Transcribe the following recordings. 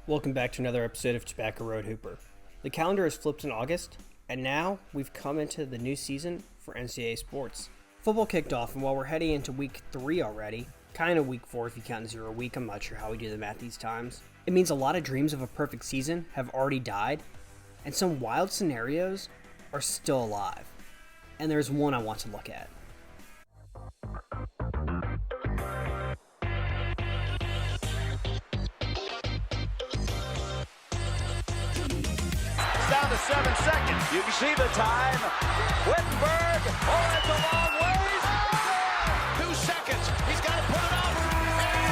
Welcome back to another episode of Tobacco Road Hooper. The calendar has flipped in August, and now we've come into the new season for NCAA sports. Football kicked off, and while we're heading into week 3 already, kind of week 4 if you count 0 week, I'm not sure how we do the math these times, it means a lot of dreams of a perfect season have already died, and some wild scenarios are still alive. And there's one I want to look at. Down to 7 seconds. You can see the time. Wittenberg. Oh, it's a long ways. 2 seconds. He's got to put it up. And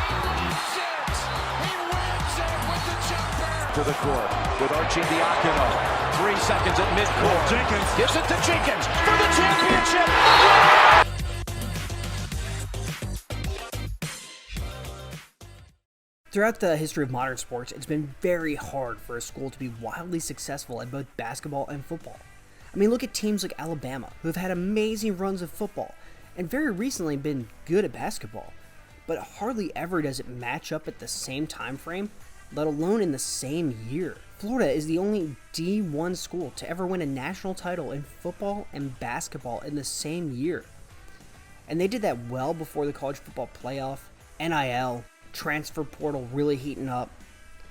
he wins it. He wins it with the jumper. To the court with Archie Diacono. 3 seconds at midcourt. Jenkins gives it to Jenkins for the championship. Throughout the history of modern sports, it's been very hard for a school to be wildly successful at both basketball and football. I mean, look at teams like Alabama, who have had amazing runs of football, and very recently been good at basketball, but hardly ever does it match up at the same time frame, let alone in the same year. Florida is the only D1 school to ever win a national title in football and basketball in the same year. And they did that well before the college football playoff, NIL, transfer portal really heating up.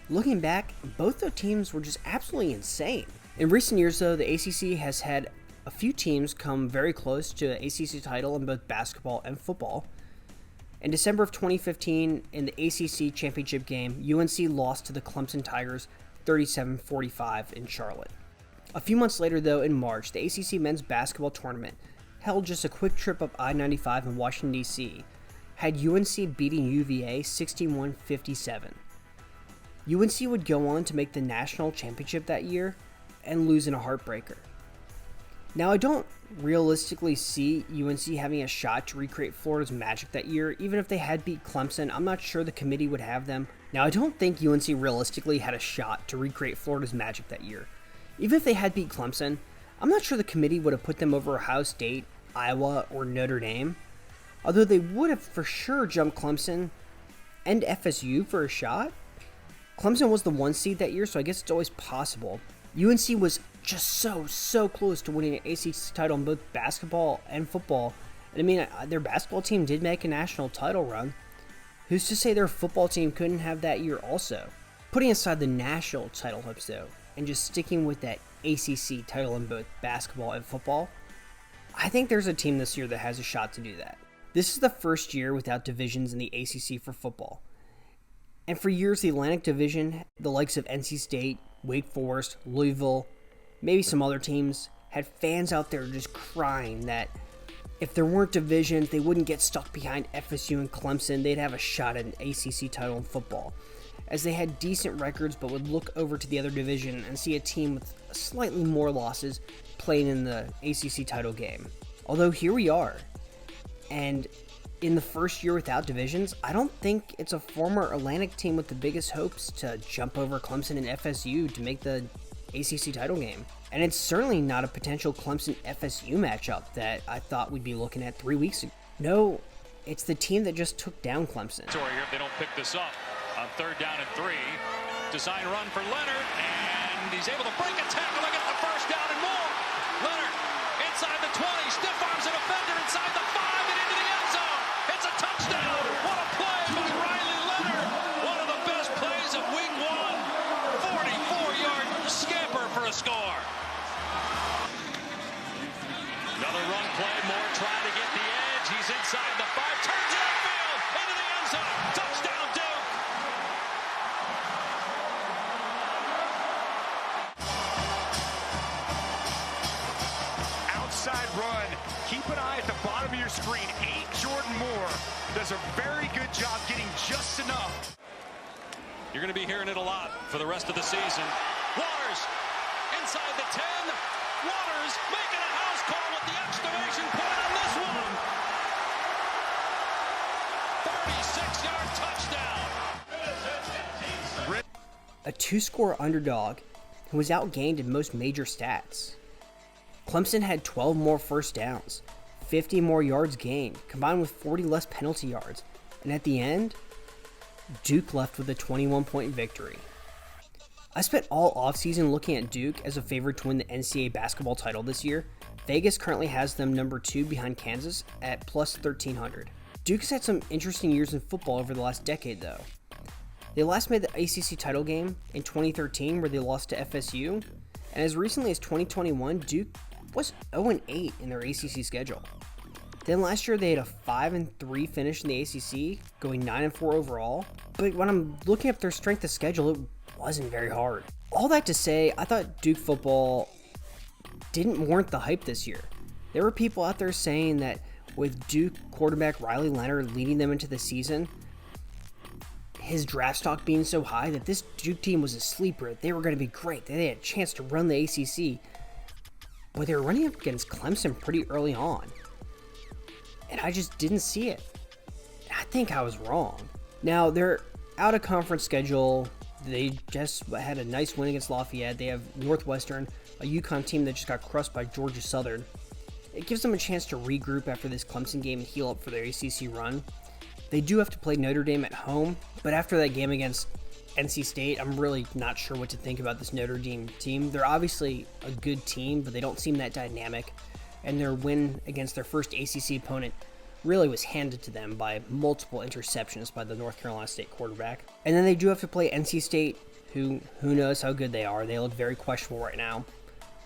Looking back, both the teams were just absolutely insane. In recent years though, the ACC has had a few teams come very close to an ACC title in both basketball and football. In December of 2015, in the ACC championship game, UNC lost to the Clemson Tigers 37-45 in Charlotte. A few months later though, in March, the ACC men's basketball tournament held just a quick trip up I-95 in Washington, D.C., had UNC beating UVA 61-57. UNC would go on to make the national championship that year and lose in a heartbreaker. Now, I don't realistically see UNC having a shot to recreate Florida's magic that year. Even if they had beat Clemson, I'm not sure the committee would have them. Now, I don't think UNC realistically had a shot to recreate Florida's magic that year. Even if they had beat Clemson, I'm not sure the committee would have put them over Ohio State, Iowa, or Notre Dame. Although they would have for sure jumped Clemson and FSU for a shot. Clemson was the 1 seed that year, so I guess it's always possible. UNC was just so close to winning an ACC title in both basketball and football. And I mean, their basketball team did make a national title run. Who's to say their football team couldn't have that year also? Putting aside the national title hopes though, and just sticking with that ACC title in both basketball and football, I think there's a team this year that has a shot to do that. This is the first year without divisions in the ACC for football. And for years, the Atlantic Division, the likes of NC State, Wake Forest, Louisville, maybe some other teams, had fans out there just crying that if there weren't divisions, they wouldn't get stuck behind FSU and Clemson. They'd have a shot at an ACC title in football, as they had decent records but would look over to the other division and see a team with slightly more losses playing in the ACC title game. Although here we are. And in the first year without divisions, I don't think it's a former Atlantic team with the biggest hopes to jump over Clemson and FSU to make the ACC title game. And it's certainly not a potential Clemson-FSU matchup that I thought we'd be looking at 3 weeks ago. No, it's the team that just took down Clemson. Here if they don't pick this up on 3rd down and 3. Design run for Leonard, and he's able to break a tackle and get the first down and more. Leonard inside the 20, stiff arms a defender inside the 5 and into the end zone. It's a touchdown. What a play by Riley Leonard. One of the best plays of week 1. 44-yard scamper for a score. Another run play, Moore trying to get the edge. He's inside the 5, turns it upfield into the end zone. Touchdown, Duke. Outside run. Keep an eye at the bottom of your screen. Jordan Moore does a very good job getting just enough. You're going to be hearing it a lot for the rest of the season. Waters inside the 10. Waters making a house call with the exclamation point on this one. 36-yard touchdown. A 2-score underdog who was outgained in most major stats. Clemson had 12 more first downs, 50 more yards gained, combined with 40 less penalty yards. And at the end, Duke left with a 21-point victory. I spent all offseason looking at Duke as a favorite to win the NCAA basketball title this year. Vegas currently has them number 2 behind Kansas at plus 1,300. Duke's had some interesting years in football over the last decade, though. They last made the ACC title game in 2013, where they lost to FSU, and as recently as 2021, Duke was 0-8 in their ACC schedule. Then last year they had a 5-3 finish in the ACC, going 9-4 overall. But when I'm looking up their strength of schedule, it wasn't very hard. All that to say, I thought Duke football didn't warrant the hype this year. There were people out there saying that with Duke quarterback Riley Leonard leading them into the season, his draft stock being so high, that this Duke team was a sleeper. They were going to be great. They had a chance to run the ACC. But they were running up against Clemson pretty early on. And I just didn't see it. I think I was wrong. Now, their out-of-conference schedule, they just had a nice win against Lafayette. They have Northwestern, a UConn team that just got crushed by Georgia Southern. It gives them a chance to regroup after this Clemson game and heal up for their ACC run. They do have to play Notre Dame at home, but after that game against NC State, I'm really not sure what to think about this Notre Dame team. They're obviously a good team, but they don't seem that dynamic, and their win against their first ACC opponent really was handed to them by multiple interceptions by the North Carolina State quarterback. And then they do have to play NC State, who knows how good they are. They look very questionable right now.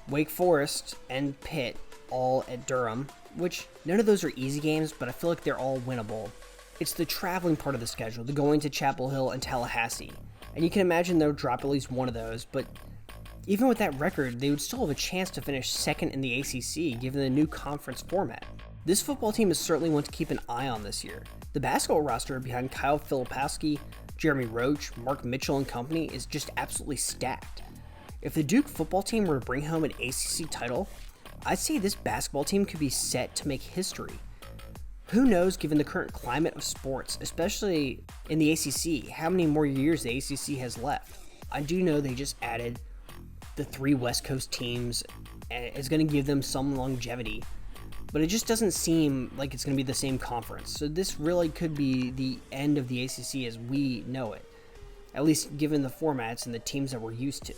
Wake Forest and Pitt, all at Durham, which none of those are easy games, but I feel like they're all winnable. It's the traveling part of the schedule, the going to Chapel Hill and Tallahassee. And you can imagine they'll drop at least one of those, but even with that record, they would still have a chance to finish second in the ACC, given the new conference format. This football team is certainly one to keep an eye on this year. The basketball roster behind Kyle Filipowski, Jeremy Roach, Mark Mitchell and company is just absolutely stacked. If the Duke football team were to bring home an ACC title, I'd say this basketball team could be set to make history. Who knows, given the current climate of sports, especially in the ACC, how many more years the ACC has left. I do know they just added the 3 West Coast teams, and it's going to give them some longevity, but it just doesn't seem like it's going to be the same conference. So this really could be the end of the ACC as we know it, at least given the formats and the teams that we're used to.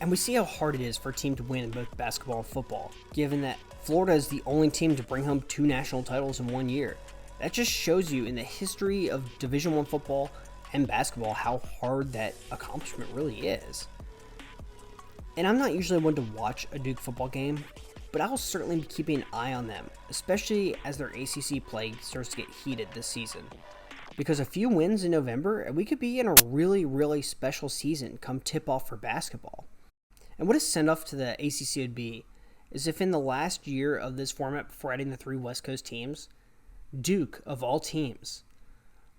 And we see how hard it is for a team to win in both basketball and football, given that Florida is the only team to bring home 2 national titles in 1 year. That just shows you in the history of Division I football and basketball how hard that accomplishment really is. And I'm not usually one to watch a Duke football game, but I'll certainly be keeping an eye on them, especially as their ACC play starts to get heated this season. Because a few wins in November, and we could be in a really, really special season come tip-off for basketball. And what a send-off to the ACC would be is if in the last year of this format before adding the 3 West Coast teams, Duke, of all teams,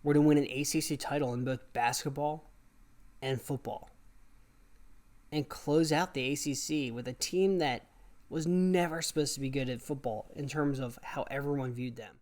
were to win an ACC title in both basketball and football, and close out the ACC with a team that was never supposed to be good at football in terms of how everyone viewed them.